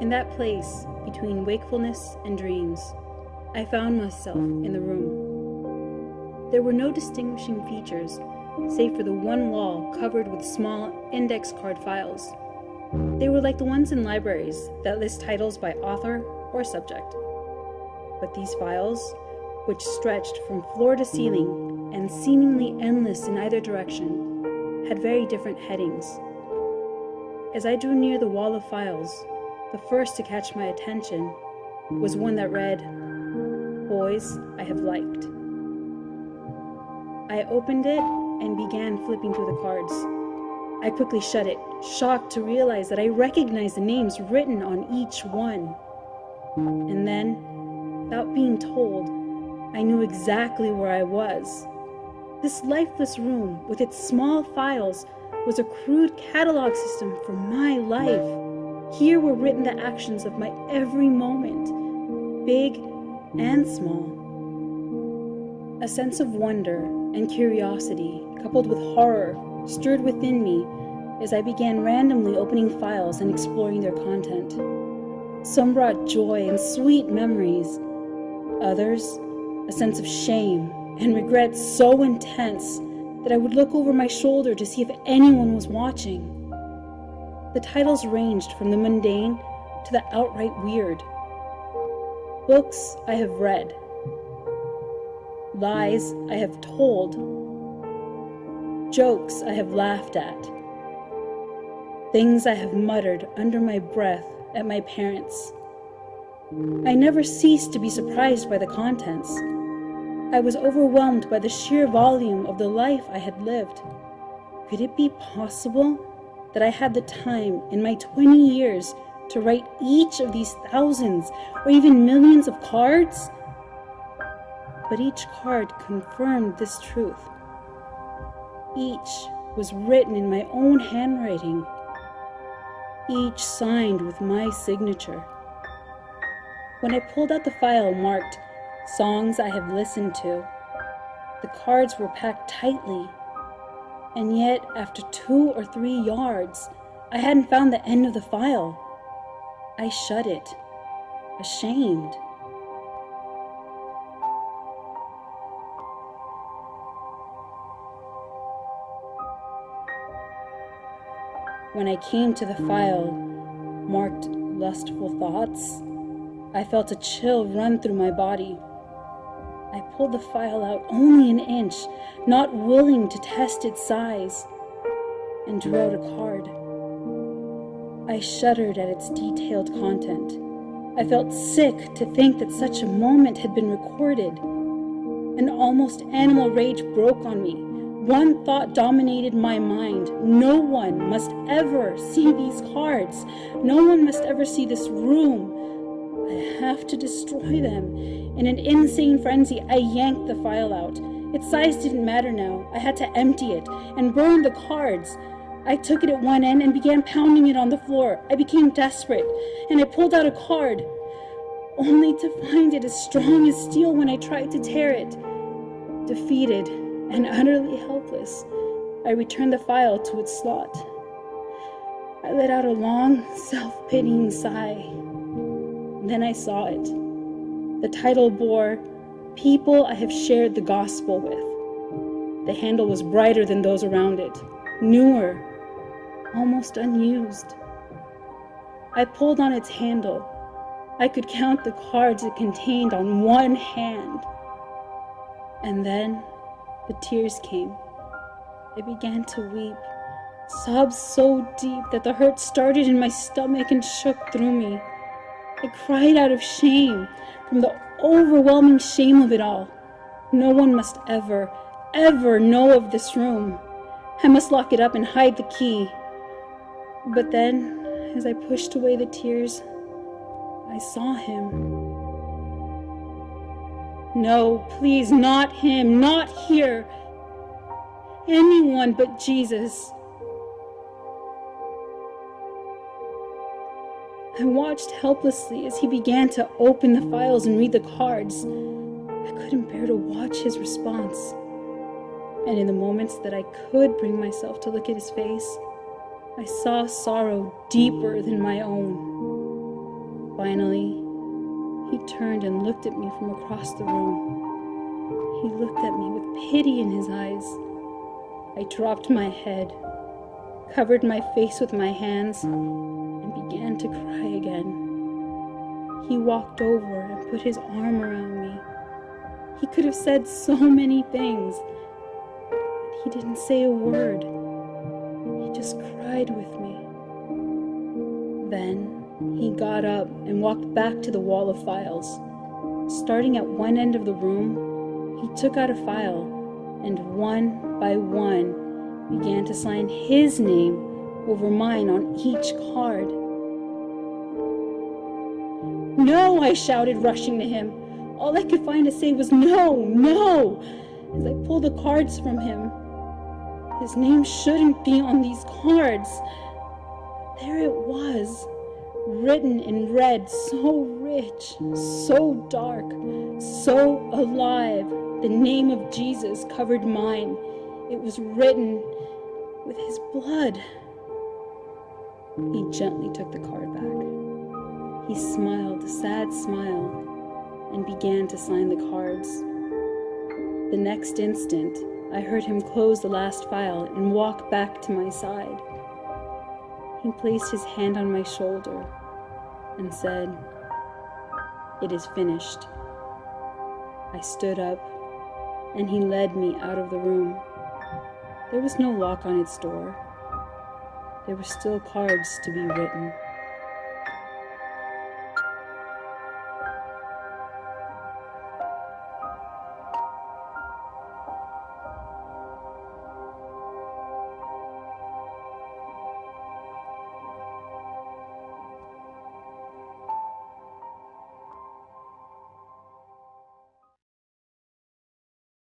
In that place, between wakefulness and dreams, I found myself in the room. There were no distinguishing features, save for the one wall covered with small index card files. They were like the ones in libraries that list titles by author or subject. But these files, which stretched from floor to ceiling and seemingly endless in either direction, had very different headings. As I drew near the wall of files, the first to catch my attention was one that read, "Boys I have liked." I opened it and began flipping through the cards. I quickly shut it, shocked to realize that I recognized the names written on each one. And then, without being told, I knew exactly where I was. This lifeless room, with its small files, was a crude catalog system for my life. Here were written the actions of my every moment, big and small. A sense of wonder and curiosity, coupled with horror, stirred within me as I began randomly opening files and exploring their content. Some brought joy and sweet memories. Others, a sense of shame and regret so intense that I would look over my shoulder to see if anyone was watching. The titles ranged from the mundane to the outright weird. Books I have read. Lies I have told. Jokes I have laughed at. Things I have muttered under my breath at my parents. I never ceased to be surprised by the contents. I was overwhelmed by the sheer volume of the life I had lived. Could it be possible that I had the time in my 20 years to write each of these thousands or even millions of cards? But each card confirmed this truth. Each was written in my own handwriting. Each signed with my signature. When I pulled out the file marked "Songs I Have Listened to," the cards were packed tightly. And yet, after 2 or 3 yards, I hadn't found the end of the file. I shut it, ashamed. When I came to the file marked "Lustful Thoughts," I felt a chill run through my body. I pulled the file out only an inch, not willing to test its size, and drew out a card. I shuddered at its detailed content. I felt sick to think that such a moment had been recorded. An almost animal rage broke on me. One thought dominated my mind. No one must ever see these cards. No one must ever see this room. I have to destroy them. In an insane frenzy, I yanked the file out. Its size didn't matter now. I had to empty it and burn the cards. I took it at one end and began pounding it on the floor. I became desperate, and I pulled out a card, only to find it as strong as steel when I tried to tear it. Defeated and utterly helpless, I returned the file to its slot. I let out a long, self-pitying sigh. Then I saw it. The title bore, "People I Have Shared the Gospel With." The handle was brighter than those around it, newer, almost unused. I pulled on its handle. I could count the cards it contained on one hand. And then the tears came. I began to weep, sobs so deep that the hurt started in my stomach and shook through me. I cried out of shame, from the overwhelming shame of it all. No one must ever, ever know of this room. I must lock it up and hide the key. But then, as I pushed away the tears, I saw him. No, please, not him, not here. Anyone but Jesus. I watched helplessly as he began to open the files and read the cards. I couldn't bear to watch his response. And in the moments that I could bring myself to look at his face, I saw sorrow deeper than my own. Finally, he turned and looked at me from across the room. He looked at me with pity in his eyes. I dropped my head, covered my face with my hands, and began to cry again. He walked over and put his arm around me. He could have said so many things, but he didn't say a word. He just cried with me. Then he got up and walked back to the wall of files. Starting at one end of the room, he took out a file and one by one began to sign his name over mine on each card. "No!" I shouted, rushing to him. All I could find to say was "No, no!" as I pulled the cards from him. His name shouldn't be on these cards. There it was, written in red, so rich, so dark, so alive. The name of Jesus covered mine. It was written with his blood. He gently took the card back. He smiled a sad smile and began to sign the cards. The next instant, I heard him close the last file and walk back to my side. He placed his hand on my shoulder and said, "It is finished." I stood up, and he led me out of the room. There was no lock on its door. There were still cards to be written.